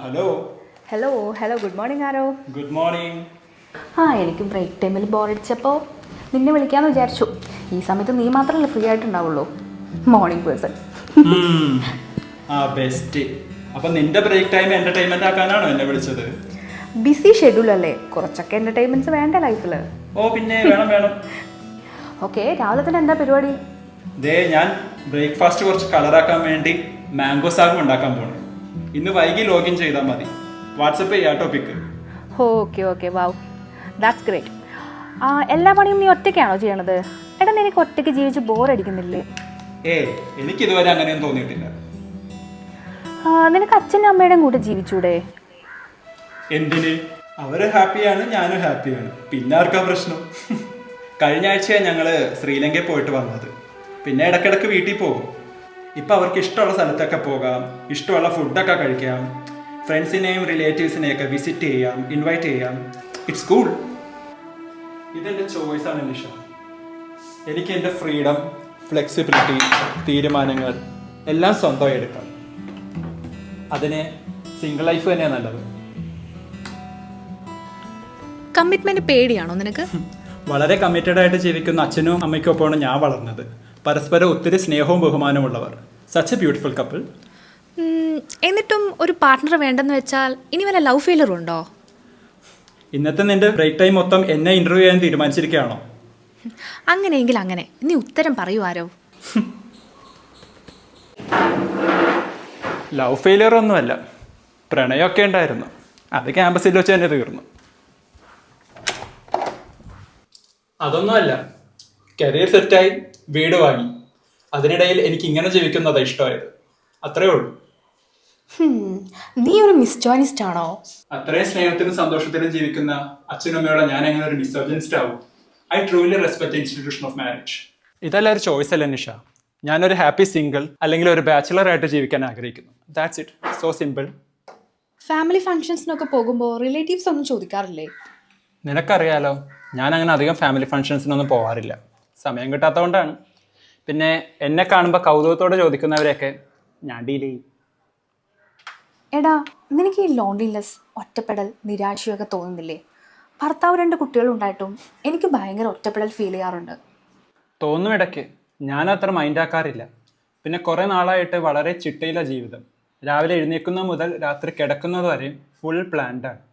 Hello hello hello good morning ആരോ. Good morning. എനിക്ക് break ടൈമിൽ ബോറടിച്ചപ്പോൾ നിന്നെ വിളിക്കാമെന്ന് വിചാരിച്ചു. ഈ സമയത്ത് നീ മാത്രമല്ലേ ഫ്രീ ആയിട്ടുണ്ടാവുള്ളൂ, മോർണിംഗ് പേഴ്സൺ. ബെസ്റ്റ്. അപ്പം നിന്റെ ബ്രേക്ക് ടൈം എന്റർടൈൻമെന്റ് ആക്കാനാണോ എന്നെ വിളിച്ചത്? ബിസി ഷെഡ്യൂൾ അല്ലേ, കുറച്ചൊക്കെ എൻ്റർടൈൻമെൻറ്റ്സ് വേണ്ട ലൈഫിൽ. ഓ പിന്നെ വേണം വേണം. ഓക്കെ, രാവിലെ തന്നെ എന്താ പരിപാടി? ഞാൻ ബ്രേക്ക്ഫാസ്റ്റ് കുറച്ച് കളറാക്കാൻ വേണ്ടി മാംഗോ സാഗും ഉണ്ടാക്കാൻ പോണു. ഇന്ന് വൈകി ലോഗിൻ ചെയ്താൽ മതി. വാട്സപ്പ് ചെയ്യാ topic. Okay okay, wow, that's great. എല്ലാ പണിയും നീ ഒറ്റയ്ക്കാണോ ചെയ്യണത്? എടാ, നിനക്ക് ഒറ്റയ്ക്ക് ജീവിച്ച് ബോറടിക്കുന്നില്ലേ? എനിക്കിതുവരെ അങ്ങനെയൊന്നും തോന്നിയിട്ടില്ല. നിനക്ക് അച്ഛനും അമ്മയുടെയും കൂടെ ജീവിച്ചൂടെ? എന്തിന്? അവര് ഹാപ്പിയാണ്, ഞാനും ഹാപ്പിയാണ്, പിന്നെ ആർക്കാ പ്രശ്നം? കഴിഞ്ഞ ആഴ്ചയാണ് ഞങ്ങൾ ശ്രീലങ്കയിൽ പോയിട്ട് വന്നത്. പിന്നെ ഇടയ്ക്കിടയ്ക്ക് വീട്ടിൽ പോകും. ഇപ്പം അവർക്ക് ഇഷ്ടമുള്ള സ്ഥലത്തൊക്കെ പോകാം, ഇഷ്ടമുള്ള ഫുഡൊക്കെ കഴിക്കാം, ഫ്രണ്ട്സിനെയും റിലേറ്റീവ്സിനെയൊക്കെ വിസിറ്റ് ചെയ്യാം, ഇൻവൈറ്റ് ചെയ്യാം. It's cool. ഇതെൻ്റെ ചോയ്സാണ് നിഷ. എനിക്ക് എൻ്റെ ഫ്രീഡം, ഫ്ലെക്സിബിലിറ്റി, തീരുമാനങ്ങൾ എല്ലാം സ്വന്തമായി എടുക്കാം. അതിന് സിംഗിൾ ലൈഫ് തന്നെയാണ് നല്ലത്. കമ്മിറ്റ്മെന്റ് പേടിയാണോ നിനക്ക്? വളരെ കമ്മിറ്റഡ് ആയിട്ട് ജീവിക്കുന്ന അച്ഛനും അമ്മയ്ക്കും ഒപ്പമാണ് ഞാൻ വളർന്നത്. പരസ്പരം ഒത്തിരി സ്നേഹവും ബഹുമാനവും ഉള്ളവർ. Such A beautiful couple. എന്നിട്ടും ഒരു പാർട്ട്ണർ വേണ്ടെന്ന് വെച്ചാൽ ഇനി വല്ല ലവ് ഫെയിലർ ഉണ്ടോ? ഇന്നത്തെ നിന്റെ ബ്രേക്ക് ടൈം മൊത്തം എന്നെ ഇന്റർവ്യൂ ചെയ്യാൻ തീരുമാനിച്ചിരിക്കുകയാണോ? അങ്ങനെയെങ്കിൽ അങ്ങനെ, നീ ഉത്തരം പറയൂ ആരോ. ലവ് ഫെയിലിയർ ഒന്നുമല്ല, പ്രണയമൊക്കെ ഉണ്ടായിരുന്നു. അത് ക്യാമ്പസിൽ വെച്ച് തന്നെ തീർന്നു. അതൊന്നുമല്ല, കരിയർ സെറ്റായി, വീട് വാങ്ങി. അതിനിടയിൽ എനിക്ക് ഇങ്ങനെ ജീവിക്കുന്നതാണ് ഇഷ്ടമായത്. അത്രേ ഉള്ളൂ. നീ ഒരു മിസ്ജോയിനിസ്റ്റ് ആണോ? അത്രയും സ്നേഹത്തിലും സന്തോഷത്തിലും ജീവിക്കുന്ന അച്ഛനും അമ്മയോടെ ഞാൻ എങ്ങനെ ഒരു മിസ്ജോയിനിസ്റ്റ് ആവും? I truly respect institution of marriage. ഇതല്ല ഒരു ചോയ്സ് അല്ല നിഷ. ഞാനൊരു ഹാപ്പി സിംഗിൾ അല്ലെങ്കിൽ ഒരു ബാച്ചിലർ ആയിട്ട് ജീവിക്കാൻ ആഗ്രഹിക്കുന്നു. That's it. So simple. Family ഫംഗ്ഷൻസിനൊക്കെ പോകുമ്പോൾ റിലേറ്റീവ്സ് ഒന്നും ചോദിക്കാറില്ലേ? നിനക്കറിയാലോ, ഞാൻ അങ്ങനെ അധികം ഫാമിലി ഫംഗ്ഷൻസിനൊന്നും പോകാറില്ല. സമയം കിട്ടാത്തതുകൊണ്ടാണ്. പിന്നെ എന്നെ കാണുമ്പോൾ കൗതുകത്തോടെ ചോദിക്കുന്നവരെയൊക്കെ ഞാൻ ഡീൽ ചെയ്യും. എടാ, നിനക്ക് ഈ ലോൺലിനെസ്, ഒറ്റപ്പെടൽ, നിരാശയൊക്കെ തോന്നുന്നില്ലേ? ഭർത്താവ് 2 കുട്ടികളുണ്ടായിട്ടും എനിക്ക് ഭയങ്കര ഒറ്റപ്പെടൽ ഫീൽ ചെയ്യാറുണ്ട്. തോന്നും ഇടയ്ക്ക്. ഞാൻ അത്ര മൈൻഡാക്കാറില്ല. പിന്നെ കുറേ നാളായിട്ട് വളരെ ചിട്ടയില ജീവിതം. രാവിലെ എഴുന്നേക്കുന്നത് മുതൽ രാത്രി കിടക്കുന്നത് വരെയും ഫുൾ പ്ലാൻഡാണ്.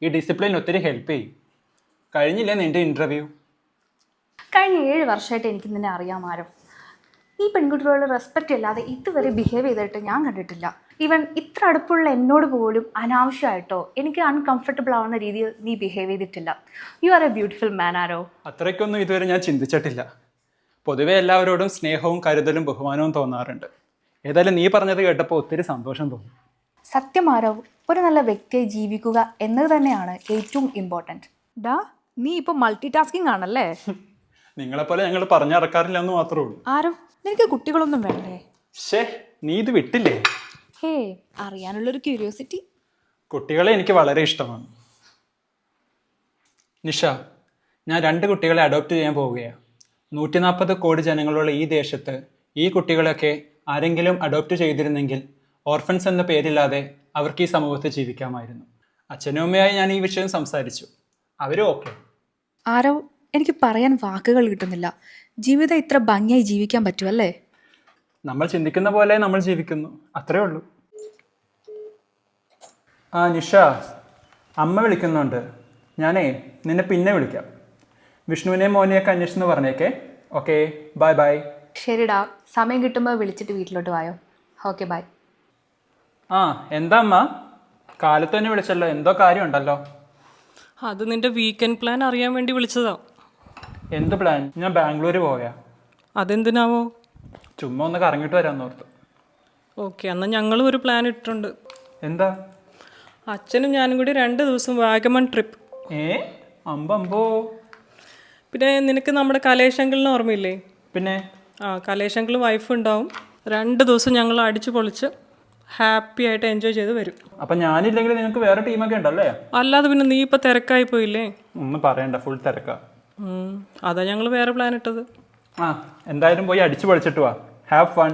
ഈ ഡിസിപ്ലിൻ ഒത്തിരി ഹെൽപ്പ് ചെയ്യും. കഴിഞ്ഞില്ലേ നിൻ്റെ ഇൻ്റർവ്യൂ? കഴിഞ്ഞ 7 വർഷമായിട്ട് എനിക്ക് നിന്നെ അറിയാമാരും. ഈ പെൺകുട്ടികളോട് റെസ്പെക്റ്റ് ഇല്ലാതെ ഇതുവരെ ബിഹേവ് ചെയ്തിട്ട് ഞാൻ കണ്ടിട്ടില്ല. ഈവൻ ഇത്ര അടുപ്പുള്ള എന്നോട് പോലും അനാവശ്യമായിട്ടോ എനിക്ക് അൺകംഫർട്ടബിൾ ആവുന്ന രീതിയിൽ നീ ബിഹേവ് ചെയ്തിട്ടില്ല. യു ആർ എ ബ്യൂട്ടിഫുൾ മാൻ ആരോ. അത്രയ്ക്കൊന്നും ഇതുവരെ ഞാൻ ചിന്തിച്ചിട്ടില്ല. പൊതുവെ എല്ലാവരോടും സ്നേഹവും കരുതലും ബഹുമാനവും തോന്നാറുണ്ട്. ഏതായാലും നീ പറഞ്ഞത് കേട്ടപ്പോൾ ഒത്തിരി സന്തോഷം തോന്നി. സത്യം ആരോ, ഒരു നല്ല വ്യക്തിയായി ജീവിക്കുക എന്നത് തന്നെയാണ് ഏറ്റവും ഇമ്പോർട്ടൻറ്റ്. ഡാ, നീ ഇപ്പോൾ മൾട്ടി ടാസ്കിങ് ആണല്ലേ? നിങ്ങളെപ്പോലെ ഞങ്ങൾ പറഞ്ഞിറക്കാറില്ല എന്ന് മാത്രമേ ഉള്ളൂ. ആരോ, നിനക്ക് കുട്ടികളൊന്നും വേണ്ടേ? നീ ഇത് വിട്ടില്ലേ? അറിയാനുള്ളൊരു ക്യൂരിയോസിറ്റി. കുട്ടികളെ എനിക്ക് വളരെ ഇഷ്ടമാണ് നിഷ. ഞാൻ 2 കുട്ടികളെ അഡോപ്റ്റ് ചെയ്യാൻ പോവുകയാണ്. 140 കോടി ജനങ്ങളുള്ള ഈ ദേശത്ത് ഈ കുട്ടികളൊക്കെ ആരെങ്കിലും അഡോപ്റ്റ് ചെയ്തിരുന്നെങ്കിൽ ഓർഫൻസ് എന്ന പേരില്ലാതെ അവർക്ക് ഈ സമൂഹത്തിൽ ജീവിക്കാമായിരുന്നു. അച്ഛനും അമ്മയായി ഞാൻ ഈ വിഷയം സംസാരിച്ചു. അവരും ഓക്കെ. ആരോ, എനിക്ക് പറയാൻ വാക്കുകൾ കിട്ടുന്നില്ല. ജീവിതം ഇത്ര ഭംഗിയായി ജീവിക്കാൻ പറ്റുമല്ലേ? നമ്മൾ ചിന്തിക്കുന്ന പോലെ നമ്മൾ ജീവിക്കുന്നു, അത്രേ ഉള്ളൂ. നിഷ, അമ്മ വിളിക്കുന്നുണ്ട്. ഞാനേ നിന്നെ പിന്നെ വിളിക്കാം. വിഷ്ണുവിനെയും മോനെയൊക്കെ അന്വേഷിച്ചെന്ന് പറഞ്ഞേക്കേ. Okay, bye bye. ശരിടാ, സമയം കിട്ടുമ്പോൾ വിളിച്ചിട്ട് വീട്ടിലോട്ട് വായോ. Okay, bye. എന്താ അമ്മ, കാലത്ത് തന്നെ വിളിച്ചല്ലോ, എന്തോ കാര്യമുണ്ടല്ലോ? അത് നിന്റെ വീക്കെൻഡ് പ്ലാൻ അറിയാൻ വേണ്ടി വിളിച്ചതാ. എന്ത് പ്ലാൻ? ഞാൻ ബാംഗ്ലൂർ പോയാ. അതെന്തിനാവോ? ചുമ്മാ ഒന്ന് കറങ്ങിയിട്ട് വരാമെന്ന് ഓർത്ത്. ഓക്കെ, എന്നാൽ ഞങ്ങളും ഒരു പ്ലാൻ ഇട്ടിട്ടുണ്ട്. എന്താ? അച്ഛനും ഞാനും കൂടി 2 ദിവസം വാഗമൺ ട്രിപ്പ്. അമ്പോ. പിന്നെ നിനക്ക് നമ്മുടെ കലേശങ്കളിന് ഓർമ്മയില്ലേ? പിന്നെ കലേശങ്കളും വൈഫും ഉണ്ടാവും. 2 ദിവസം ഞങ്ങൾ അടിച്ചു പൊളിച്ച് ഹാപ്പി ആയിട്ട് എൻജോയ് ചെയ്ത് വരും. അപ്പം ഞാനില്ലെങ്കിൽ നിങ്ങൾക്ക് വേറെ ടീമൊക്കെ ഉണ്ടല്ലേ? അല്ലാതെ പിന്നെ നീ ഇപ്പം തിരക്കായി പോയില്ലേ? ഒന്നും പറയണ്ട, ഫുൾ തിരക്കാ. അതാ ഞങ്ങൾ വേറെ പ്ലാൻ ഇട്ടത്. എന്തായാലും പോയി അടിച്ചു പൊളിച്ചിട്ട് വാ. Have fun.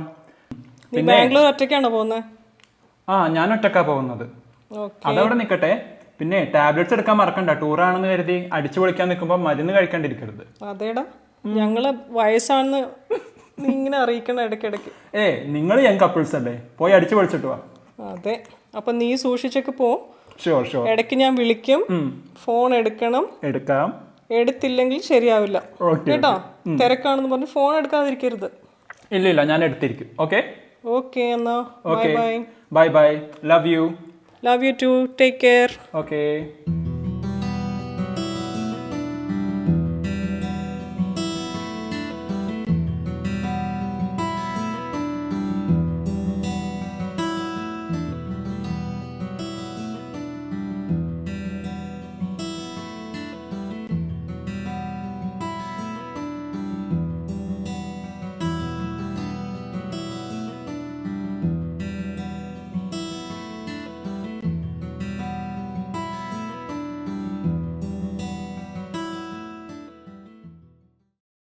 നീ ബാംഗ്ലൂർ ഒറ്റയ്ക്കാണോ പോകുന്നത്? ഞാൻ ഒറ്റക്കാ പോകുന്നത്. അതവിടെ നിൽക്കട്ടെ. പിന്നെ ടാബ്ലറ്റ്സ് എടുക്കാൻ മറക്കണ്ട. ടൂറാണെന്ന് കരുതി അടിച്ചു പൊളിക്കാൻ നിൽക്കുമ്പോൾ മരുന്ന് കഴിക്കാണ്ടിരിക്കരുത്. അതേടാ, ഞങ്ങള് വയസ്സാണെന്ന് നീ ഇങ്ങനെ അറിയിക്കണം ഇടയ്ക്കിടയ്ക്ക്. നിങ്ങൾ യങ് കപ്പിൾസ് അല്ലേ, പോയി അടിച്ചു പൊളിച്ചിട്ട് വാ. അതെ, അപ്പൊ നീ സൂക്ഷിച്ചൊക്കെ പോ. Sure sure. ഇടയ്ക്ക് ഞാൻ വിളിക്കും, ഫോൺ എടുക്കാം. എടുത്തില്ലെങ്കിൽ ശരിയാവില്ല കേട്ടോ. തിരക്കാണെന്ന് പറഞ്ഞ് ഫോൺ എടുക്കാതിരിക്കരുത്. ഇല്ല, ഞാൻ എടുത്തിരിക്കും. ഓക്കെ ഓക്കെ, എന്നാ bye bye. Bye bye. Love you. Love you too. Take care. Okay.